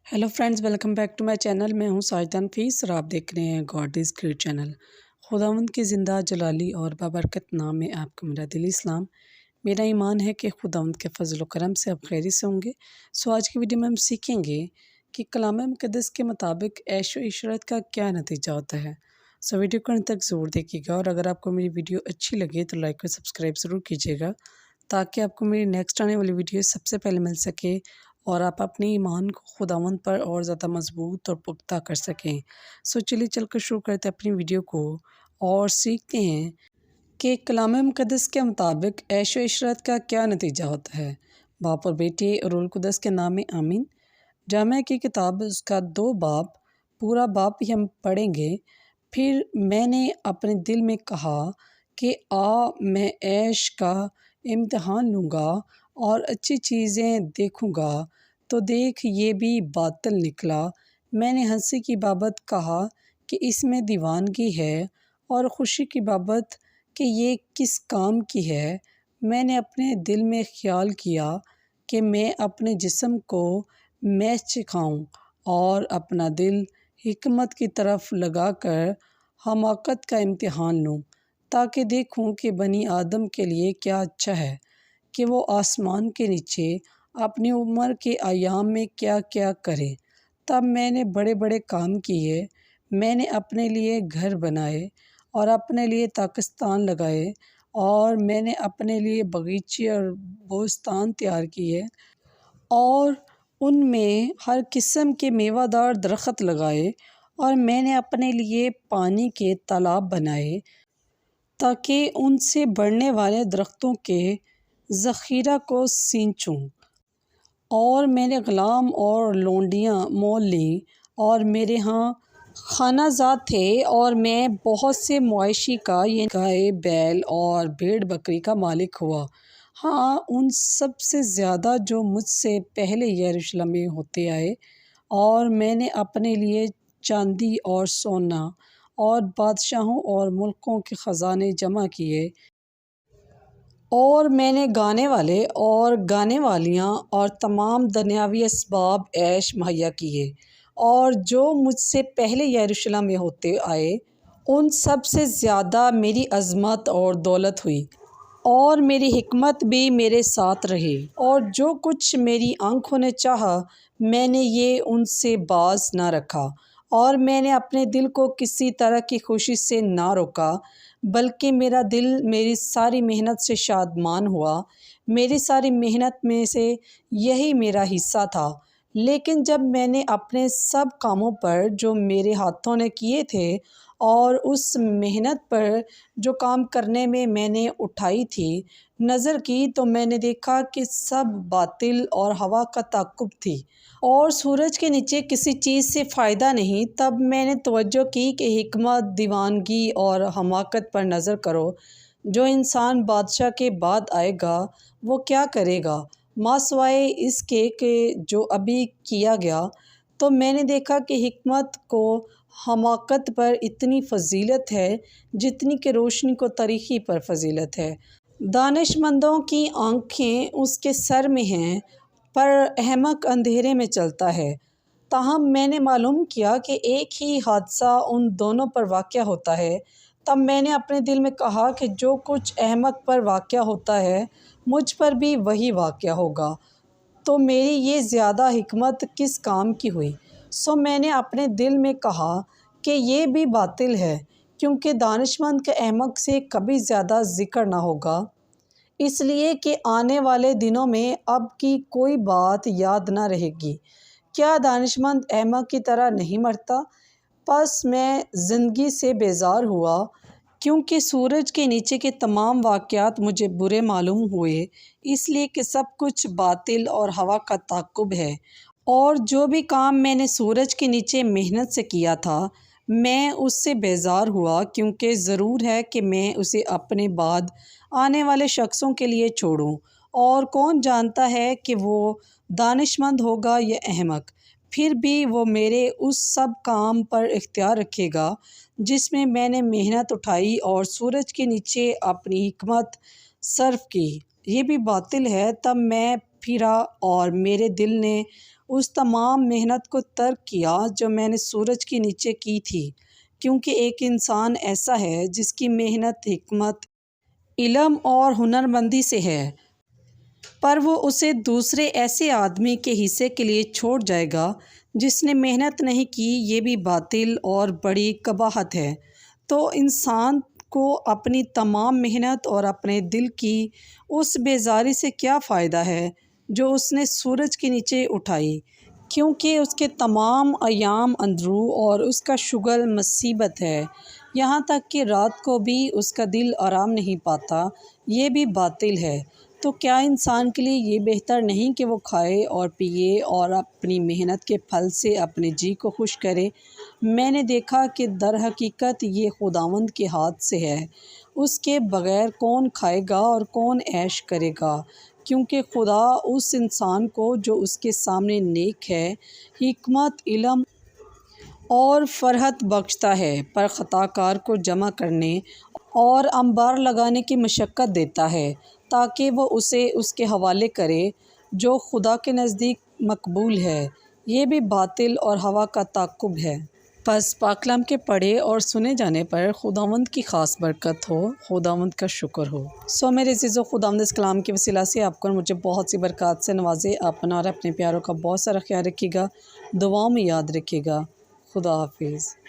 Hello friends, welcome back to my channel. मैं हूं साजिदा नफीस और आप देख रहे हैं गॉड इज़ ग्रेट चैनल। खुदावंद के ज़िंदा जलाली और बाबरकत नाम में आपको मेरा दिली इस्लाम। मेरा ईमान है कि खुदावंद के फजल व करम से आप खैरियत से होंगे। आज की वीडियो में हम सीखेंगे कि कलाम मुक़द्दस के मुताबिक ऐश व इशरत का क्या नतीजा होता है। वीडियो को अंत तक ज़रूर देखिएगा और अगर आपको मेरी वीडियो अच्छी लगे तो लाइक और सब्सक्राइब ज़रूर कीजिएगा ताकि आपको मेरी नेक्स्ट आने वाली वीडियो सबसे पहले मिल सके और आप अपने ईमान को खुदावंद पर और ज़्यादा मजबूत और पुख्ता कर सकें। चलिए चलकर शुरू करते हैं अपनी वीडियो को और सीखते हैं कि कलाम मुक़द्दस के मुताबिक ऐश व इशरत का क्या नतीजा होता है। बाप और बेटे और रूहुल कुद्दस के नाम में आमीन। जामिया की किताब उसका 2 बाब, पूरा बाब भी हम पढ़ेंगे। फिर मैंने अपने दिल में कहा कि मैं ऐश का इम्तिहान लूँगा और अच्छी चीज़ें देखूँगा, तो देख ये भी बातिल निकला। मैंने हंसी की बाबत कहा कि इसमें दीवानगी है और खुशी की बाबत कि ये किस काम की है। मैंने अपने दिल में ख्याल किया कि मैं अपने जिस्म को मैच सिखाऊं और अपना दिल हिकमत की तरफ लगाकर हमाकत का इम्तिहान लूं, ताकि देखूं कि बनी आदम के लिए क्या अच्छा है कि वो आसमान के नीचे अपनी उम्र के अयाम में क्या क्या करे। तब मैंने बड़े बड़े काम किए। मैंने अपने लिए घर बनाए और अपने लिए ताकिस्तान लगाए और मैंने अपने लिए बगीचे और बोस्तान तैयार किए और उनमें हर किस्म के मेवादार दरख्त लगाए और मैंने अपने लिए पानी के तालाब बनाए ताकि उनसे बढ़ने वाले दरख्तों के ज़ख़ीरा को सींचूं। और मैंने ग़ुलाम और लोंडियाँ मोल लीं और मेरे यहाँ खानाजात थे और मैं बहुत से मवेशी का ये गाय बैल और भेड़ बकरी का मालिक हुआ। हाँ, उन सब से ज़्यादा जो मुझसे पहले यरूशलेम में होते आए। और मैंने अपने लिए चांदी और सोना और बादशाहों और मुल्कों के ख़जाने जमा किए और मैंने गाने वाले और गाने वालियाँ और तमाम दुनियावी असबाब ऐश मुहैया किए। और जो मुझसे पहले यरूशलेम में होते आए उन सब से ज़्यादा मेरी अज़मत और दौलत हुई और मेरी हिकमत भी मेरे साथ रही। और जो कुछ मेरी आँखों ने चाहा मैंने ये उनसे बाज ना रखा और मैंने अपने दिल को किसी तरह की खुशी से ना रोका, बल्कि मेरा दिल मेरी सारी मेहनत से शादमान हुआ। मेरी सारी मेहनत में से यही मेरा हिस्सा था। लेकिन जब मैंने अपने सब कामों पर जो मेरे हाथों ने किए थे और उस मेहनत पर जो काम करने में मैंने उठाई थी नज़र की, तो मैंने देखा कि सब बातिल और हवा का ताक़ुब थी और सूरज के नीचे किसी चीज़ से फ़ायदा नहीं। तब मैंने तवज्जो की कि हिकमत, दीवानगी और हमाकत पर नज़र करो। जो इंसान बादशाह के बाद आएगा वो क्या करेगा मासिवाए इसके कि जो अभी किया गया। तो मैंने देखा कि हिकमत को हमाकत पर इतनी फ़जीलत है जितनी कि रोशनी को तारीकी पर फ़जीलत है। दानिशमंदों की आँखें उसके सर में हैं पर अहमक अंधेरे में चलता है। ताहम मैंने मालूम किया कि एक ही हादसा उन दोनों पर वाक़या होता है। तब मैंने अपने दिल में कहा कि जो कुछ अहमक पर वाक़या होता है मुझ पर भी वही वाक़या होगा, तो मेरी ये ज़्यादा हिकमत किस काम की हुई। मैंने अपने दिल में कहा कि ये भी बातिल है, क्योंकि दानिशमंद के अहमक से कभी ज़्यादा ज़िक्र ना होगा, इसलिए कि आने वाले दिनों में अब की कोई बात याद ना रहेगी। क्या दानिशमंद अहमक की तरह नहीं मरता? बस मैं ज़िंदगी से बेज़ार हुआ, क्योंकि सूरज के नीचे के तमाम वाक़यात मुझे बुरे मालूम हुए, इसलिए कि सब कुछ बातिल और हवा का ताक़ुब है। और जो भी काम मैंने सूरज के नीचे मेहनत से किया था मैं उससे बेज़ार हुआ, क्योंकि ज़रूर है कि मैं उसे अपने बाद आने वाले शख्सों के लिए छोड़ूं। और कौन जानता है कि वो दानिशमंद होगा या अहमक, फिर भी वो मेरे उस सब काम पर इख्तियार रखेगा जिसमें मैंने मेहनत उठाई और सूरज के नीचे अपनी हिकमत सर्फ की। ये भी बातिल है। तब मैं फिरा और मेरे दिल ने اس تمام محنت کو ترک کیا جو میں نے سورج کے نیچے کی تھی، کیونکہ ایک انسان ایسا ہے جس کی محنت حکمت، علم اور ہنرمندی سے ہے، پر وہ اسے دوسرے ایسے آدمی کے حصے کے لیے چھوڑ جائے گا جس نے محنت نہیں کی، یہ بھی باطل اور بڑی قباحت ہے۔ تو انسان کو اپنی تمام محنت اور اپنے دل کی اس بیزاری سے کیا فائدہ ہے جو اس نے سورج کے نیچے اٹھائی، کیونکہ اس کے تمام ایام اندرو اور اس کا شغل مصیبت ہے، یہاں تک کہ رات کو بھی اس کا دل آرام نہیں پاتا، یہ بھی باطل ہے۔ تو کیا انسان کے لیے یہ بہتر نہیں کہ وہ کھائے اور پیے اور اپنی محنت کے پھل سے اپنے جی کو خوش کرے؟ میں نے دیکھا کہ در حقیقت یہ خداوند کے ہاتھ سے ہے، اس کے بغیر کون کھائے گا اور کون عیش کرے گا، کیونکہ خدا اس انسان کو جو اس کے سامنے نیک ہے حکمت، علم اور فرحت بخشتا ہے، پر خطا کار کو جمع کرنے اور انبار لگانے کی مشقت دیتا ہے تاکہ وہ اسے اس کے حوالے کرے جو خدا کے نزدیک مقبول ہے، یہ بھی باطل اور ہوا کا تعقب ہے۔ پس پاک کلام کے پڑھے اور سنے جانے پر خداوند کی خاص برکت ہو، خداوند کا شکر ہو۔ میرے عزیزو، خداوند اس کلام کے وسیلہ سے آپ کو اور مجھے بہت سی برکات سے نوازے۔ اپنا اور اپنے پیاروں کا بہت سارا خیال رکھیے گا، دعاؤں میں یاد رکھیے گا۔ خدا حافظ۔